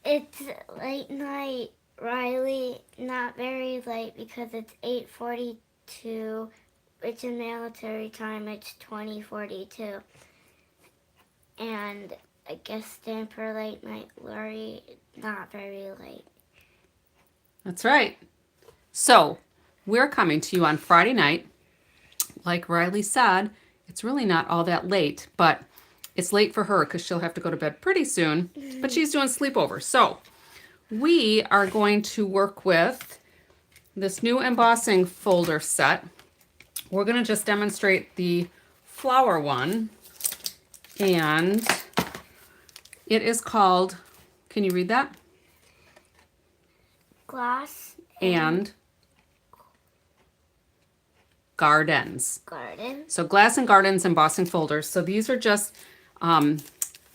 It's late night, Riley. Not very late because it's 8:42. It's in military time. It's 20:42. And I guess stand for late night, Lori. Not very late. That's right. So we're coming to you on Friday night. Like Riley said, it's really not all that late, but it's late for her because she'll have to go to bed pretty soon. But she's doing sleepover. So we are going to work with this new embossing folder set. We're going to just demonstrate the flower one. And it is called, can you read that? Glass And Gardens. garden. So Glass and Gardens embossing folders. So these are just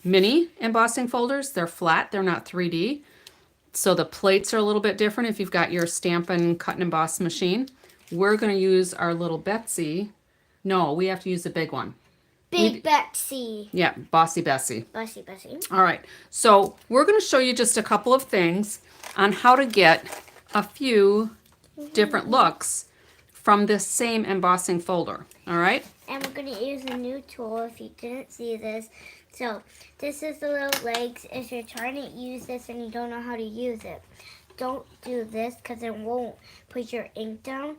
mini embossing folders. They're flat, they're not 3D. So the plates are a little bit different if you've got your Stampin' Cut and Emboss machine. We're going to use our little Betsy. No, we have to use the big one. Big Betsy. Yeah, Bossy Bessie. Bossy Bessie. All right, so we're going to show you just a couple of things on how to get a few different looks from this same embossing folder. All right? And we're going to use a new tool if you didn't see this. So this is the little legs. If you're trying to use this and you don't know how to use it, don't do this because it won't put your ink down.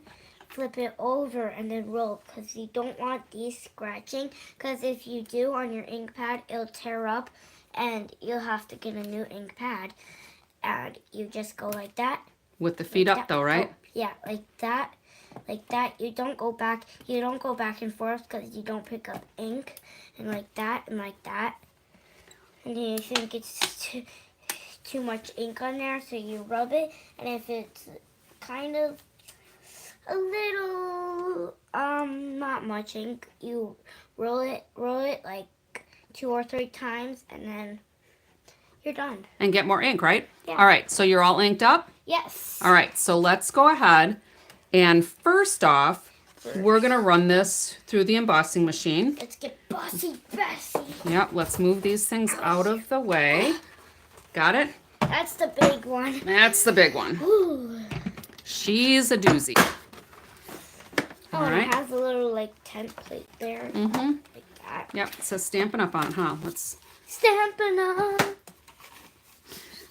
Flip it over and then roll because you don't want these scratching, because if you do on your ink pad, it'll tear up and you'll have to get a new ink pad. And you just go like that. With the feet like up that. though, right? Oh, yeah, like that. Like that. You don't go back. You don't go back and forth because you don't pick up ink. And like that and like that. And then you think it's too much ink on there, so you rub it. And if it's kind of a little not much ink, you roll it like 2 or 3 times, and then you're done. And get more ink, right? Yeah. All right, so you're all inked up? Yes. All right, so let's go ahead and first off, we're gonna run this through the embossing machine. Let's get Bossy Bessie. Yep, let's move these things out of the way. Got it? That's the big one. That's the big one. Ooh. She's a doozy. Oh, All and right. it has a little like tent plate there. Mm-hmm. Like that. Yep, it says Stampin' Up on it, huh? Let's. Stampin' Up.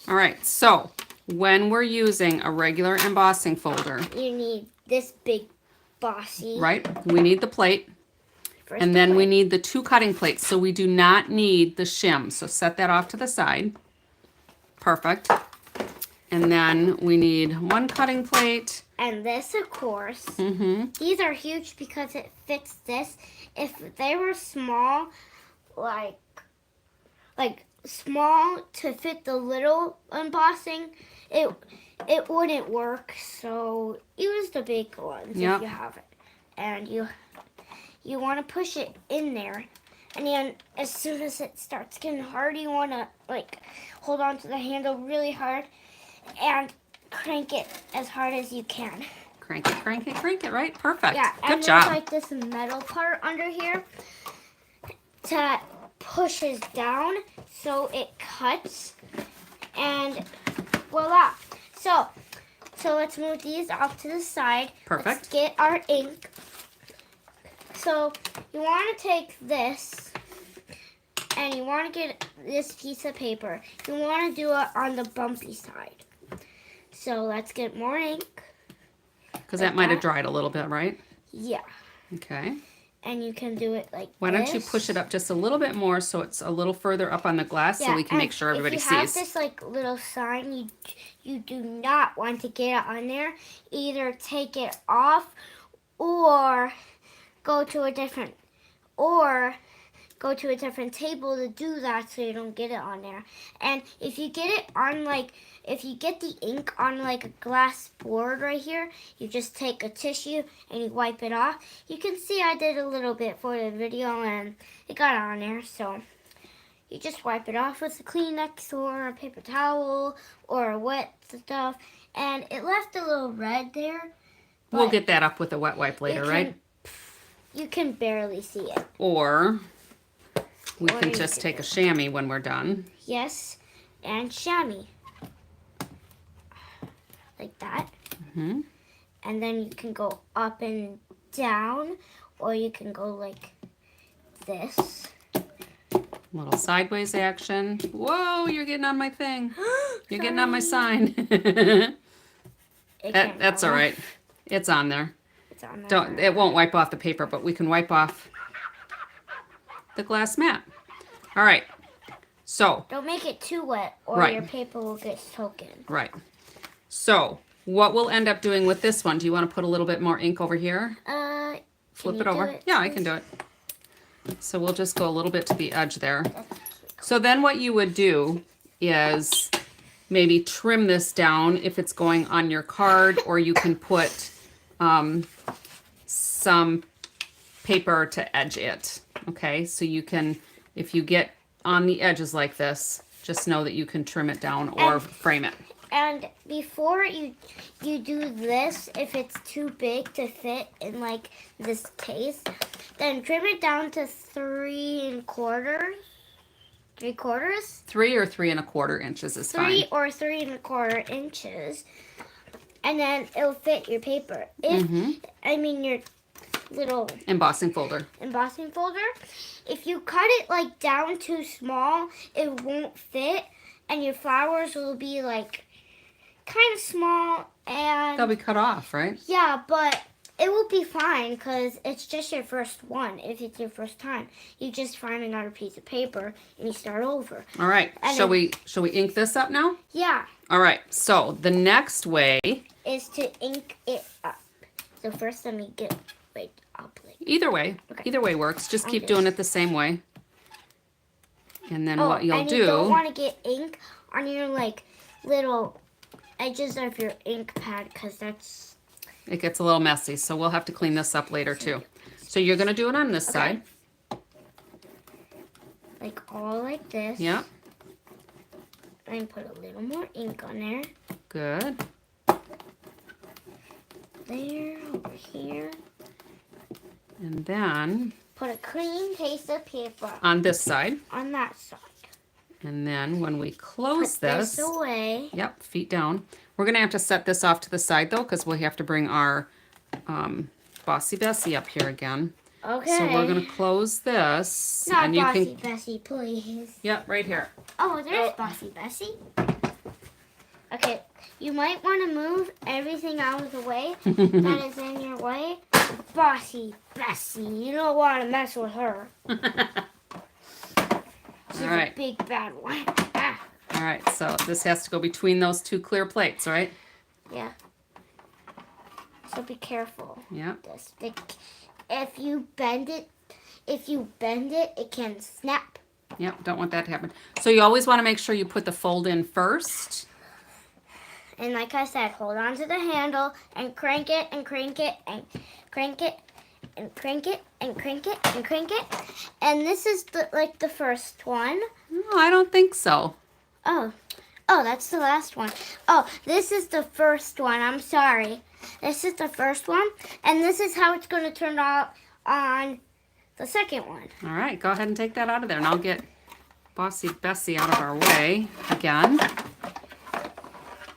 All right, so when we're using a regular embossing folder, You need this big Bossy. right, we need the plate. First And then we plate. need the 2 cutting plates, so we do not need the shim. So set that off to the side. Perfect. And then we need 1 cutting plate. And this, of course. Mm-hmm. These are huge because it fits this. If they were small, like small to fit the little embossing, it wouldn't work. So use the big ones Yep. if you have it. And you want to push it in there. And then as soon as it starts getting hard, you want to like hold on to the handle really hard and crank it as hard as you can. Crank it, crank it, crank it, right? Perfect. Yeah, Good and job. there's like this metal part under here that pushes down so it cuts, and voila. So let's move these off to the side. Perfect. Let's get our ink. So you want to take this and you want to get this piece of paper. You want to do it on the bumpy side. So let's get more ink. Because that might have dried a little bit, right? Yeah. Okay. And you can do it like Why this. don't you push it up just a little bit more so it's a little further up on the glass so we can make sure everybody if you have sees. this like little sign, you do not want to get it on there. Either take it off or go to a different table to do that so you don't get it on there. And if you get it on if you get the ink on like a glass board right here, you just take a tissue and you wipe it off. You can see I did a little bit for the video and it got on there, so you just wipe it off with a Kleenex or a paper towel or wet stuff. And it left a little red there. We'll but get that up with a wet wipe later, right? You can barely see it. Or We can just take a chamois when we're done. Yes, and chamois. Like that. Mm-hmm. And then you can go up and down, or you can go like this. Little sideways action. Whoa, you're getting on my thing. You're getting on my sign. That's all right. It's on there. It's on there. It won't wipe off the paper, but we can wipe off the glass mat. All right. So. Don't make it too wet, or Right. your paper will get soaked in. Right. So, what we'll end up doing with this one, do you want to put a little bit more ink over here? Flip it over. Yeah, I can do it. So we'll just go a little bit to the edge there. So then what you would do is maybe trim this down if it's going on your card, or you can put some paper to edge it. Okay, so you can, if you get on the edges like this, just know that you can trim it down or frame it. And before you do this, if it's too big to fit in like this case, then trim it down to 3 3/4. 3 or 3 1/4 inches is fine. 3 or 3 1/4 inches, and then it'll fit your paper. If I mean your little embossing folder. If you cut it like down too small, it won't fit, and your flowers will be like kind of small, and they'll be cut off, right? Yeah, but it will be fine because it's just your first one. If it's your first time, you just find another piece of paper and you start over. All right. Shall we ink this up now? Yeah. All right. So the next way is to ink it up. So first, let me get right up. Either way. Okay. Either way works. Just keep doing it the same way. And then what you'll do. You don't want to get ink on your like little edges of your ink pad because it gets a little messy, so we'll have to clean this up later too. So you're going to do it on this side. Like all like this. Yeah. And put a little more ink on there. Good. There, over here. And then put a clean piece of paper. On this side. On that side. And then when we close this away. Yep, feet down. We're going to have to set this off to the side though, because we have to bring our Bossy Bessie up here again. Okay. So we're going to close this. Not and you Bossy can... Bessie, please. Yep, right here. Oh, there's Bossy Bessie. Okay, you might want to move everything out of the way that is in your way. Bossy Bessie, you don't want to mess with her. She's a big bad one. All right, so this has to go between those 2 clear plates, right? Yeah. So be careful. Yeah. If you bend it, it can snap. Yep, don't want that to happen. So you always want to make sure you put the fold in first. And like I said, hold on to the handle and crank it and crank it and crank it and crank it and crank it and crank it. And this is the first one. No, I don't think so. Oh, that's the last one. Oh, this is the first one. I'm sorry. This is the first one, and this is how it's going to turn out on the second one. All right, go ahead and take that out of there, and I'll get Bossy Bessie out of our way again.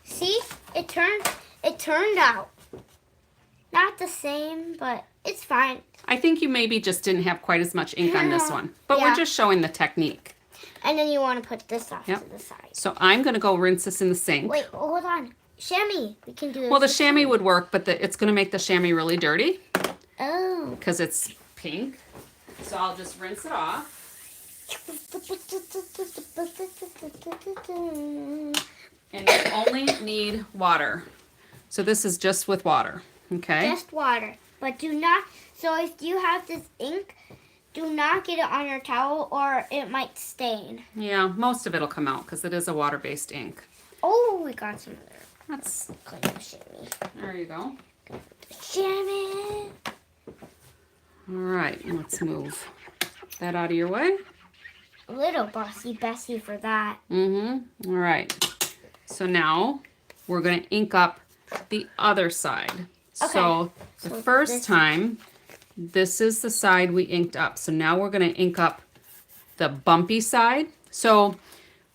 See, it turned out. Not the same, but it's fine. I think you maybe just didn't have quite as much ink on this one, but we're just showing the technique. And then you want to put this off to the side. So I'm going to go rinse this in the sink. Wait, hold on. Chamois. We can do this. Well, the chamois would work, but it's going to make the chamois really dirty. Oh. Because it's pink. So I'll just rinse it off. And you only need water. So this is just with water. Okay? Just water. But do not, so if you have this ink, do not get it on your towel or it might stain. Yeah, most of it will come out because it is a water-based ink. Oh, we got some other. That's clean the chamois. There you go. Chamois. All right, let's move that out of your way. A little Bossy Bessie for that. Mm-hmm. All right. So now we're going to ink up the other side. Okay. So the first time, this is the side we inked up. So now we're going to ink up the bumpy side. So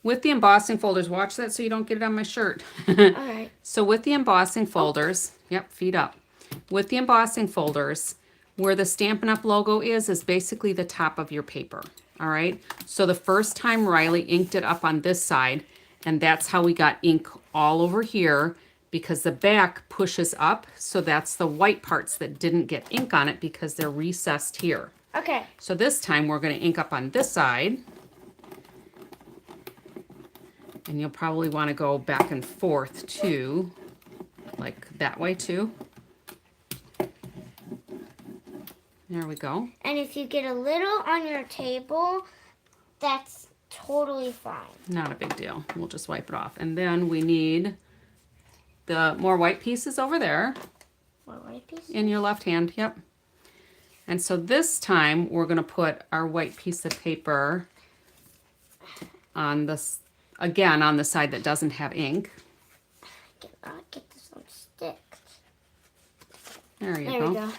with the embossing folders, watch that so you don't get it on my shirt. All right. So with the embossing folders, yep, feet up. With the embossing folders, where the Stampin' Up! Logo is basically the top of your paper, all right? So the first time Riley inked it up on this side, and that's how we got ink all over here, because the back pushes up, so that's the white parts that didn't get ink on it because they're recessed here. Okay. So this time we're going to ink up on this side. And you'll probably want to go back and forth too, like that way too. There we go. And if you get a little on your table, that's totally fine. Not a big deal. We'll just wipe it off. And then we need the more white pieces over there. More white pieces? In your left hand, yep. And so this time we're going to put our white piece of paper on this, again, on the side that doesn't have ink. Get this on sticks. There you There go. we go.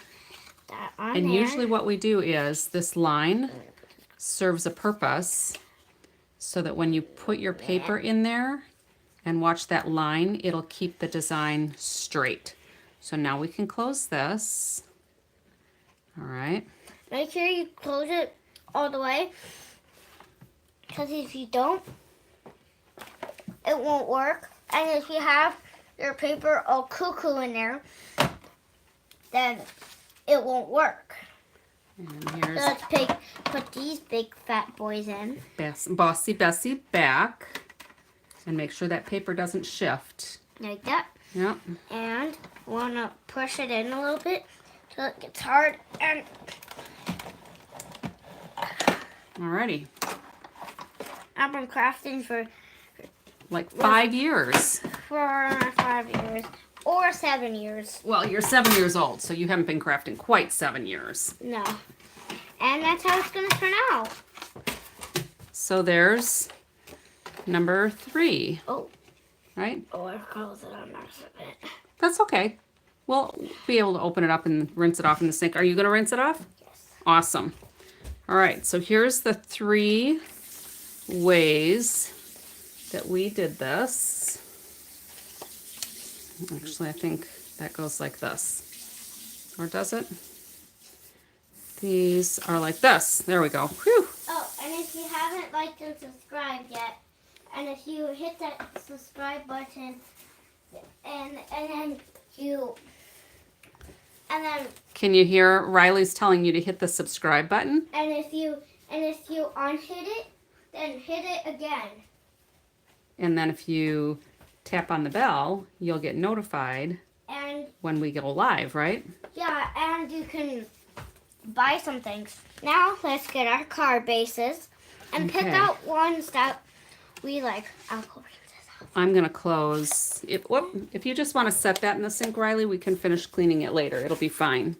That on And there. usually what we do is this line serves a purpose so that when you put your paper in there and watch that line, it'll keep the design straight. So now we can close this. All right. Make sure you close it all the way, because if you don't, it won't work. And if you have your paper all cuckoo in there, then it won't work. And So here's let's put these big fat boys in. Bossy Bessie back. And make sure that paper doesn't shift. Like that. Yep. And want to push it in a little bit till it gets hard. And Alrighty. I've been crafting for Like 5 years. 5 years or 7 years. Well, you're 7 years old, so you haven't been crafting quite 7 years. No. And that's how it's going to turn out. So there's number 3, Oh, right? I closed it on mess of it. That's okay. We'll be able to open it up and rinse it off in the sink. Are you going to rinse it off? Yes. Awesome. All right, so here's the 3 ways that we did this. Actually, I think that goes like this. Or does it? These are like this. There we go. Whew. Oh, and if you haven't liked and subscribed yet, and if you hit that subscribe button, and then Can you hear Riley's telling you to hit the subscribe button? and if you unhit it, then hit it again. And then if you tap on the bell, you'll get notified And when we go live, right? yeah, and you can buy some things. Now let's get our card bases and pick Okay. out ones that we like. I'll go rinse this out. I'm going to close. If you just want to set that in the sink, Riley, we can finish cleaning it later. It'll be fine.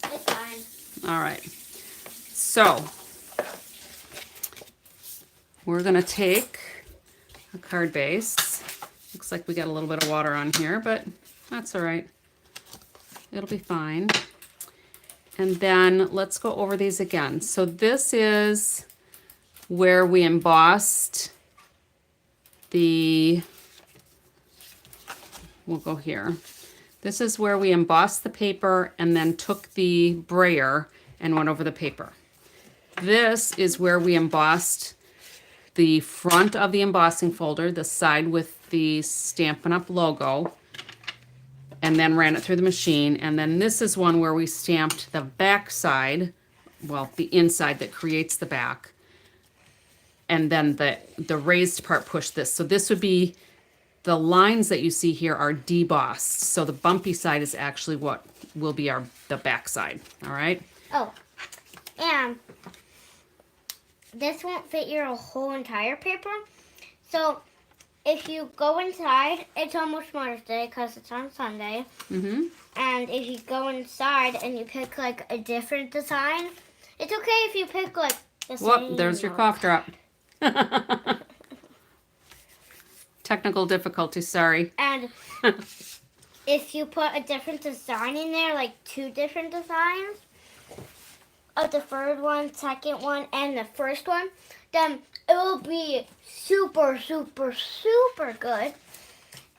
It's fine. All right. So we're going to take a card base. Looks like we got a little bit of water on here, but that's all right. It'll be fine. And then let's go over these again. So this is where we embossed we'll go here. This is where we embossed the paper and then took the brayer and went over the paper. This is where we embossed the front of the embossing folder, the side with the Stampin' Up! Logo, and then ran it through the machine. And then this is one where we stamped the back side, well, the inside that creates the back. And then the raised part pushed this. So this would be, the lines that you see here are debossed. So the bumpy side is actually what will be the back side, all right? Oh, and this won't fit your whole entire paper. So if you go inside, it's almost Mother's Day because it's on Sunday. Mm-hmm. And if you go inside and you pick like a different design, it's okay if you pick like the same. Whoop, there's your cough drop. Technical difficulties, sorry. And if you put a different design in there, like 2 different designs, of the third one, second one, and the first one, then it will be super, super, super good.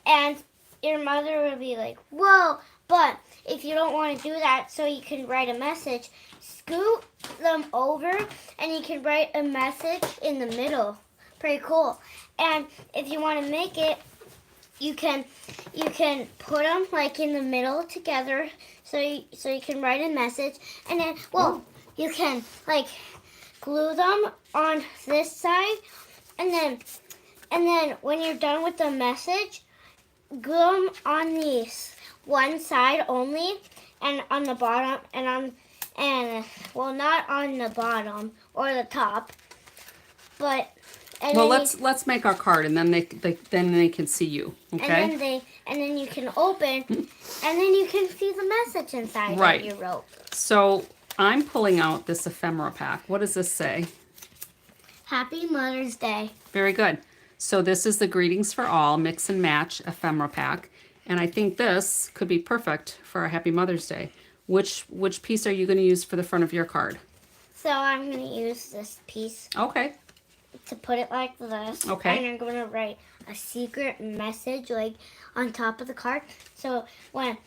And your mother will be like, whoa. But if you don't want to do that, so you can write a message, scoot them over and you can write a message in the middle. Pretty cool. And if you want to make it, you can put them like in the middle together, so you can write a message, and then you can like glue them on this side, and then when you're done with the message, glue them on these one side only, and on the bottom, not on the bottom or the top, but. Well, let's make our card, and then they can see you. Okay. And then you can open, and then you can see the message inside that you wrote. So I'm pulling out this ephemera pack. What does this say? Happy Mother's Day. Very good. So this is the Greetings for All Mix and Match ephemera pack, and I think this could be perfect for a Happy Mother's Day. Which piece are you going to use for the front of your card? So I'm going to use this piece. Okay. To put it like this. Okay. And I'm going to write a secret message like on top of the card. So I'm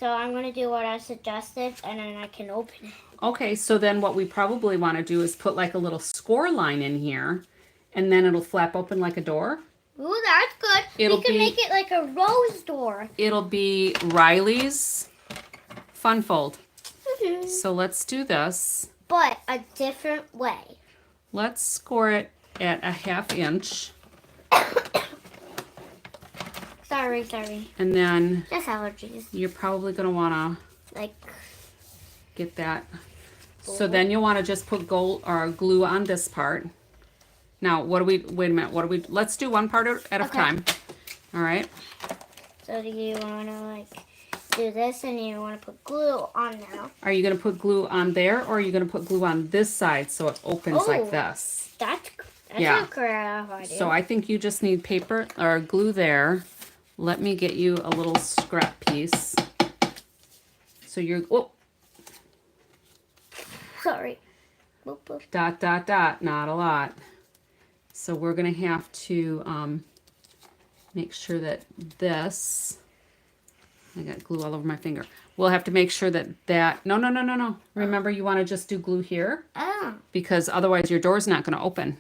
going to do what I suggested, and then I can open it. Okay, so then what we probably want to do is put like a little score line in here, and then it'll flap open like a door. Ooh, that's good. We can make it like a rose door. It'll be Riley's Fun Fold. Mm-hmm. So let's do this. But a different way. Let's score it at a 1/2 inch. Sorry. And then just allergies. You're probably going to want to get that. So then you'll want to just put gold or glue on this part. Now, wait a minute, let's do one part at a time. All right. So do you want to do this, and you want to put glue on there? Are you going to put glue on there, or are you going to put glue on this side so it opens like this? That's a great idea. So I think you just need paper or glue there. Let me get you a little scrap piece. So you're, sorry. Boop, boop. ... Not a lot. So we're going to have to make sure that this, I got glue all over my finger. We'll have to make sure that, no. Remember, you want to just do glue here. Oh. Because otherwise your door's not going to open.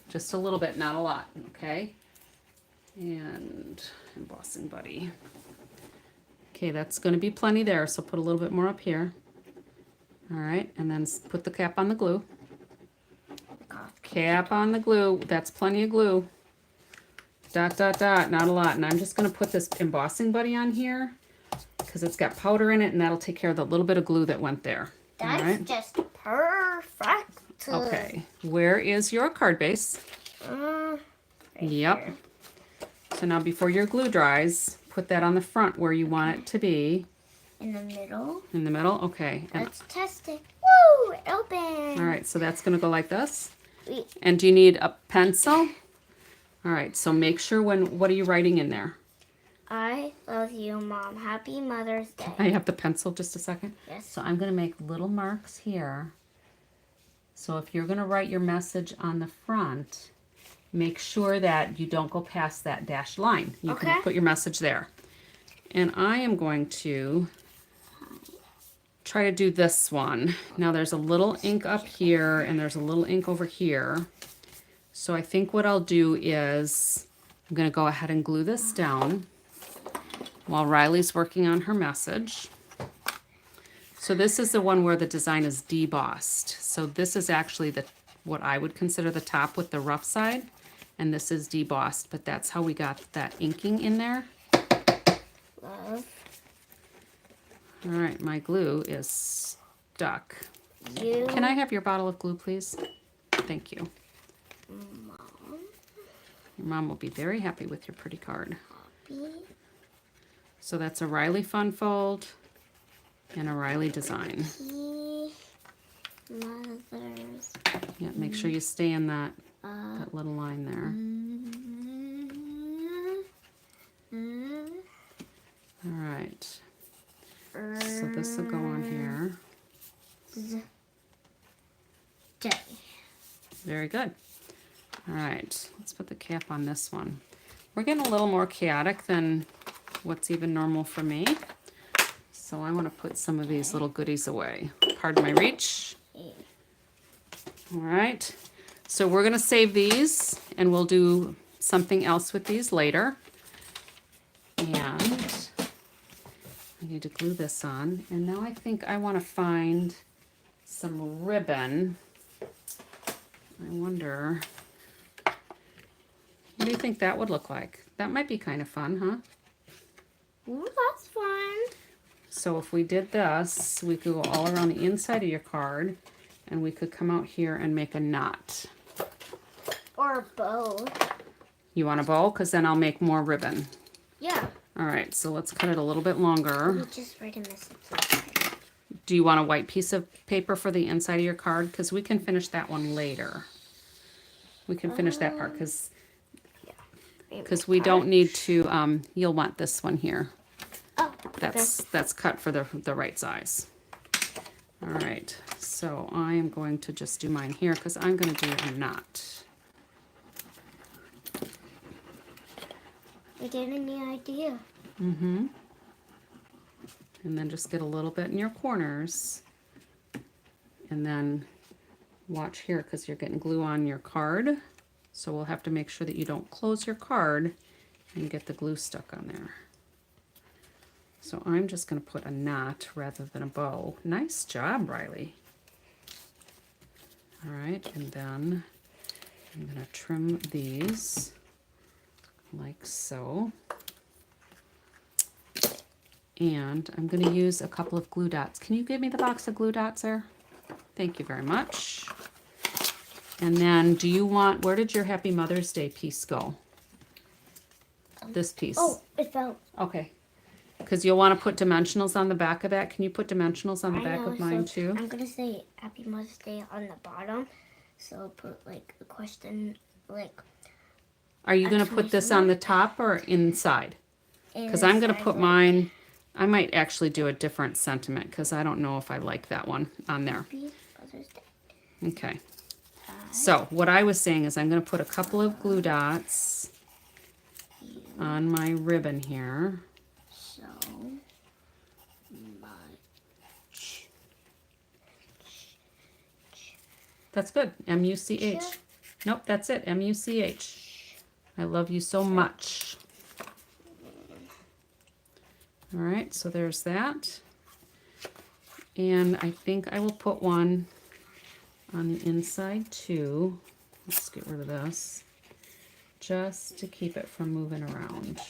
Just a little bit, not a lot, okay? And embossing buddy. Okay, that's going to be plenty there, so put a little bit more up here. All right, and then put the cap on the glue. Cap on the glue. That's plenty of glue. ... Not a lot. And I'm just going to put this embossing buddy on here because it's got powder in it, and that'll take care of the little bit of glue that went there. That's just perfect. Okay, where is your card base? Right yep. Here. So now before your glue dries, put that on the front where you want it to be. In the middle? In the middle? Okay. Let's test it. Woo! It opened. All right, so that's going to go like this. And do you need a pencil? All right, so make sure what are you writing in there? I love you, Mom. Happy Mother's Day. I have the pencil just a second. Yes. So I'm going to make little marks here. So if you're going to write your message on the front, make sure that you don't go past that dashed line. You can put your message there. And I am going to try to do this one. Now there's a little ink up here and there's a little ink over here. So I think what I'll do is I'm going to go ahead and glue this down while Riley's working on her message. So this is the one where the design is debossed. So this is actually what I would consider the top with the rough side, and this is debossed, but that's how we got that inking in there. Love. All right, my glue is stuck. Can I have your bottle of glue, please? Thank you. Mom. Your mom will be very happy with your pretty card. Happy. So that's a Riley Fun Fold and a Riley design. Mothers. Yeah, make sure you stay in that little line there. All right. So this will go on here. J. Very good. All right, let's put the cap on this one. We're getting a little more chaotic than what's even normal for me. So I want to put some of these little goodies away. Pardon my reach. A. All right, so we're going to save these and we'll do something else with these later. And I need to glue this on. And now I think I want to find some ribbon. I wonder, what do you think that would look like? That might be kind of fun, huh? Ooh, that's fun. So if we did this, we could go all around the inside of your card and we could come out here and make a knot. Or a bow. You want a bow? Because then I'll make more ribbon. Yeah. All right, so let's cut it a little bit longer. We just write a message. Do you want a white piece of paper for the inside of your card? Because we can finish that one later. We can finish that part because we don't need to, you'll want this one here. Oh, That's cut for the right size. All right, so I am going to just do mine here because I'm going to do a knot. You're getting the idea. Mm-hmm. And then just get a little bit in your corners. And then watch here because you're getting glue on your card. So we'll have to make sure that you don't close your card and get the glue stuck on there. So I'm just going to put a knot rather than a bow. Nice job, Riley. All right, and then I'm going to trim these like so. And I'm going to use a couple of glue dots. Can you give me the box of glue dots there? Thank you very much. And then do you want, where did your Happy Mother's Day piece go? This piece. Oh, it fell. Okay. Because you'll want to put dimensionals on the back of that. Can you put dimensionals on the back of mine too? I'm going to say Happy Mother's Day on the bottom. So put like a question, like. Are you going to put this on the top or inside? Because I'm going to put mine, I might actually do a different sentiment because I don't know if I like that one on there. Happy Mother's Day. Okay. So what I was saying is I'm going to put a couple of glue dots on my ribbon here. So much. That's good. M-U-C-H. Nope, that's it. M-U-C-H. I love you so much. All right, so there's that. And I think I will put one on the inside too. Let's get rid of this. Just to keep it from moving around.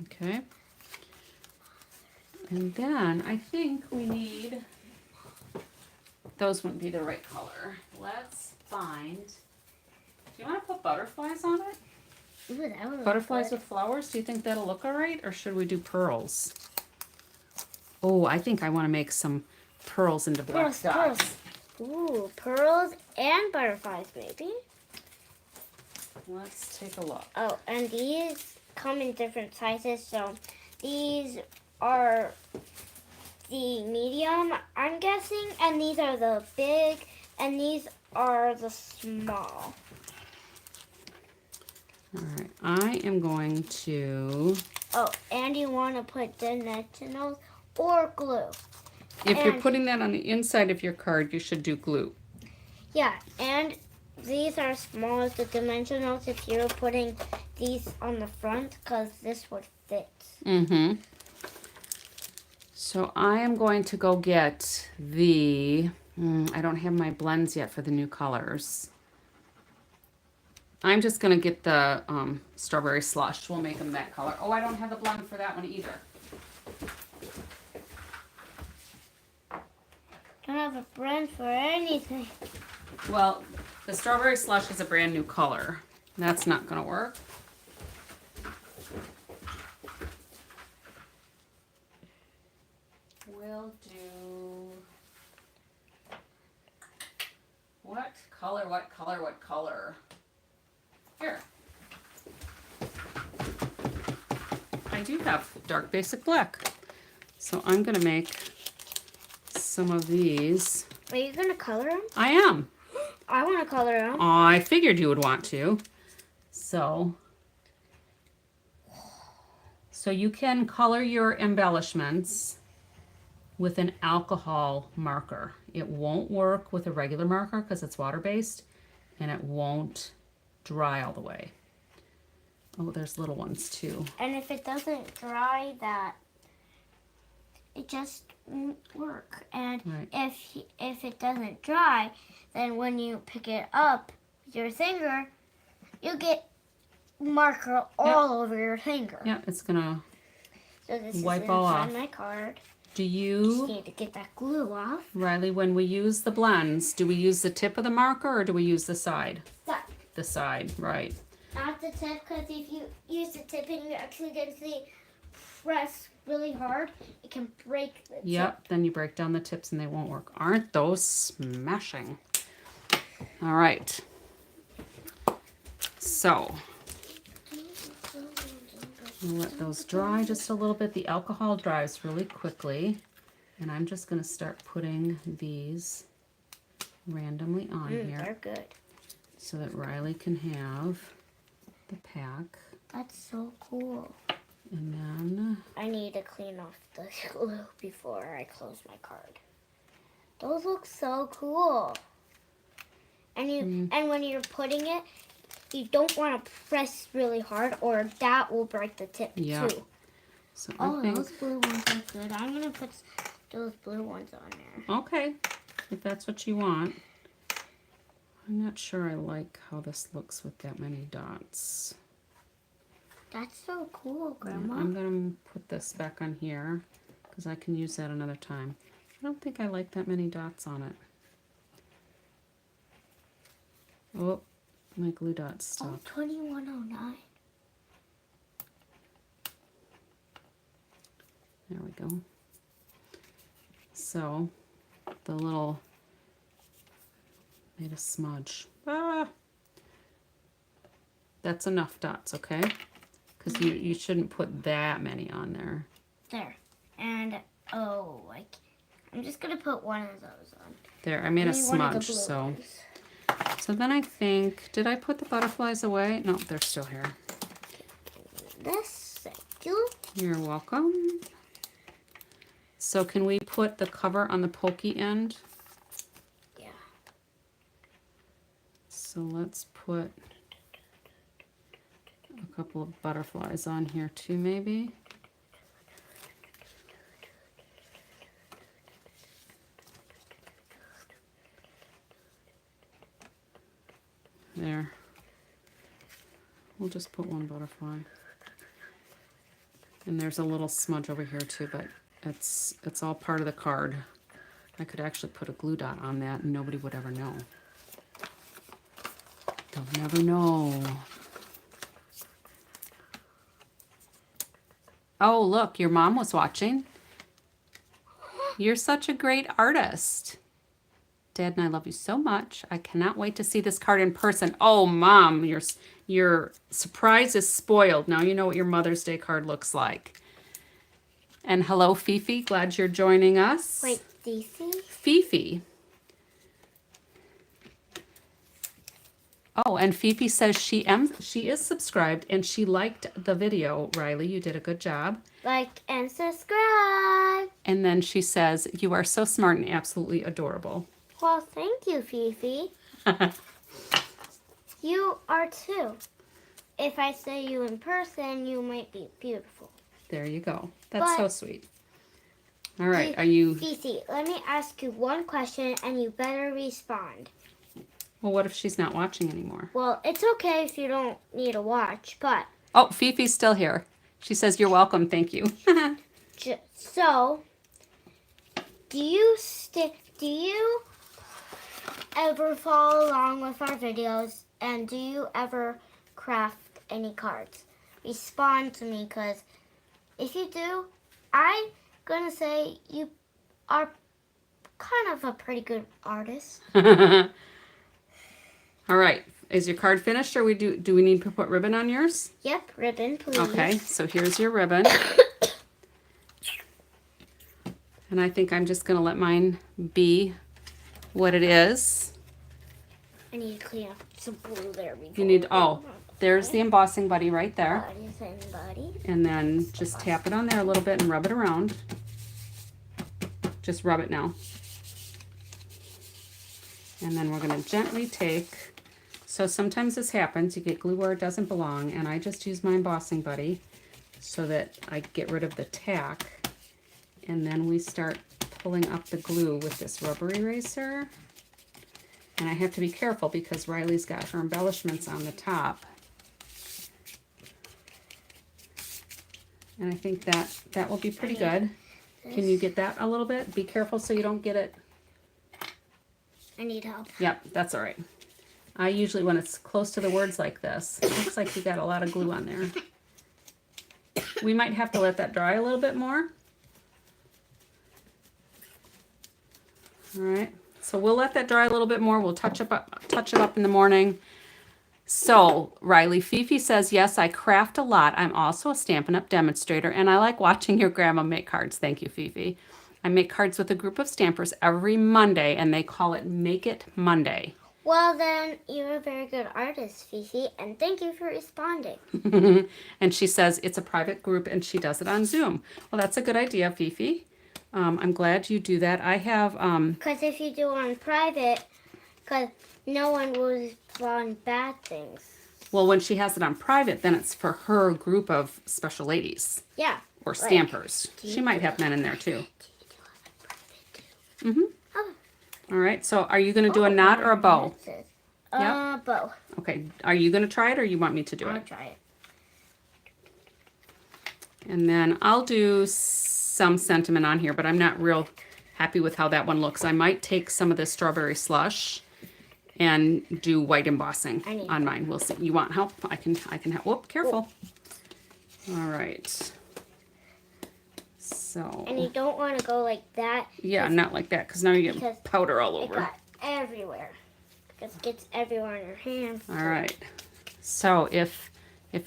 Okay. And then I think we need, those wouldn't be the right color. Let's find, do you want to put butterflies on it? Ooh, that would Butterflies with flowers? Do you think that'll look all right? Or should we do pearls? Oh, I think I want to make some pearls into black dots. Ooh, pearls and butterflies, maybe. Let's take a look. Oh, and these come in different sizes. So these are the medium, I'm guessing, and these are the big, and these are the small. All right, I am going to... Oh, and you want to put dimensionals or glue. If you're putting that on the inside of your card, you should do glue. Yeah, and these are small as the dimensionals if you're putting these on the front, because this would fit. Mm-hmm. So I am going to go get the... I don't have my blends yet for the new colors. I'm just going to get the strawberry slush. We'll make them that color. Oh, I don't have the blend for that one either. Don't have a brand for anything. Well, the strawberry slush is a brand new color. That's not going to work. We'll do... What color, what color, what color? Here. I do have dark basic black. So I'm going to make some of these. Are you going to color them? I am. I want to color them. Oh, I figured you would want to. So you can color your embellishments with an alcohol marker. It won't work with a regular marker because it's water-based, and it won't dry all the way. Oh, there's little ones too. And if it doesn't dry, it just won't work. And right. if it doesn't dry, then when you pick it up with your finger, you get marker all over your finger. Yeah, it's gonna wipe all off. My card. Do Just you, need to get that glue off. Riley, when we use the blends, do we use the tip of the marker or do we use the side? Side. The side, right. Not the tip, because if you use the tip and you actually get to press really hard, it can break the tip. Yep, then you break down the tips and they won't work. Aren't those smashing? All right. So, we'll let those dry just a little bit. The alcohol dries really quickly. And I'm just going to start putting these randomly on here. They're good. So that Riley can have the pack. That's so cool. And then I need to clean off the glue before I close my card. Those look so cool. And and when you're putting it, you don't want to press really hard or that will break the tip too. So those blue ones are good. I'm going to put those blue ones on there. Okay, if that's what you want. I'm not sure I like how this looks with that many dots. That's so cool, Grandma. I'm going to put this back on here because I can use that another time. I don't think I like that many dots on it. Oh, my glue dots stopped. 2109. There we go. So, the little made a smudge. That's enough dots, okay? Because you shouldn't put that many on there. There. And, I'm just going to put one of those on. There, I made a smudge, so. So then I think, did I put the butterflies away? No, they're still here. This, thank you. You're welcome. So can we put the cover on the pokey end? Yeah. So let's put a couple of butterflies on here too, maybe. There. We'll just put one butterfly. And there's a little smudge over here too, but it's all part of the card. I could actually put a glue dot on that and nobody would ever know. They'll never know. Oh, look, your mom was watching. You're such a great artist. Dad and I love you so much. I cannot wait to see this card in person. Oh, Mom, your surprise is spoiled. Now you know what your Mother's Day card looks like. And hello, Fifi. Glad you're joining us. Wait, Fifi? Fifi. Oh, and Fifi says she is subscribed and she liked the video. Riley, you did a good job. Like and subscribe. And then she says, you are so smart and absolutely adorable. Well, thank you, Fifi. You are too. If I say you in person, you might be beautiful. There you go. That's so sweet. All right, Fifi, let me ask you one question and you better respond. Well, what if she's not watching anymore? Well, it's okay if you don't need to watch, but... Oh, Fifi's still here. She says, you're welcome, thank you. So, do you ever follow along with our videos, and do you ever craft any cards? Respond to me, because if you do, I'm going to say you are kind of a pretty good artist. All right. Is your card finished, or do we need to put ribbon on yours? Yep, ribbon, please. Okay, so here's your ribbon. And I think I'm just going to let mine be what it is. I need to clean up some glue there. You need, oh, there's the embossing buddy right there. Body. And then just tap it on there a little bit and rub it around. Just rub it now. And then we're going to gently take, so sometimes this happens, you get glue where it doesn't belong, and I just use my embossing buddy so that I get rid of the tack. And then we start pulling up the glue with this rubber eraser. And I have to be careful because Riley's got her embellishments on the top. And I think that will be pretty good. Can you get that a little bit? Be careful so you don't get it. I need help. Yep, that's all right. I usually, when it's close to the words like this, it looks like you got a lot of glue on there. We might have to let that dry a little bit more. All right, so we'll let that dry a little bit more. We'll touch it up in the morning. So, Riley, Fifi says, yes, I craft a lot. I'm also a Stampin' Up! Demonstrator, and I like watching your grandma make cards. Thank you, Fifi. I make cards with a group of stampers every Monday, and they call it Make It Monday. Well, then, you're a very good artist, Fifi, and thank you for responding. And she says it's a private group, and she does it on Zoom. Well, that's a good idea, Fifi. I'm glad you do that. I have... Because if you do on private, because no one will respond bad things. Well, when she has it on private, then it's for her group of special ladies. Yeah. Or stampers. She might have men in there, too. Mm-hmm. Oh. All right, so are you going to do a knot or a bow? Yep. Bow. Okay, are you going to try it or you want me to do it? I'll try it. And then I'll do some sentiment on here, but I'm not real happy with how that one looks. I might take some of this strawberry slush and do white embossing on mine. We'll see. You want help? I can help. Whoop, careful. All right. So. And you don't want to go like that. Yeah, not like that, because now you get powder all over. It got everywhere. Because it gets everywhere in your hands. All right. So if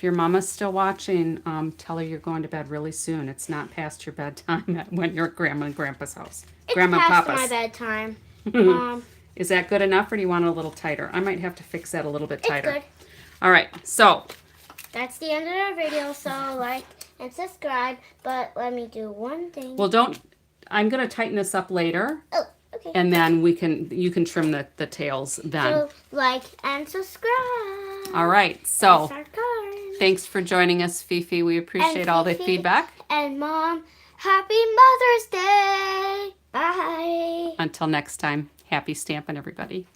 your mama's still watching, tell her you're going to bed really soon. It's not past your bedtime when you're at Grandma and Grandpa's house. It's Grandma and past Papa's. my bedtime. Mom. Is that good enough, or do you want it a little tighter? I might have to fix that a little bit tighter. It's good. All right. So. That's the end of our video. So like and subscribe. But let me do one thing. Well, don't. I'm going to tighten this up later. Oh, okay. And then you can trim the tails then. So like and subscribe. All right. So That's our card. Thanks for joining us, Fifi. We appreciate all the feedback. And Mom, happy Mother's Day. Bye. Until next time, happy stamping, everybody.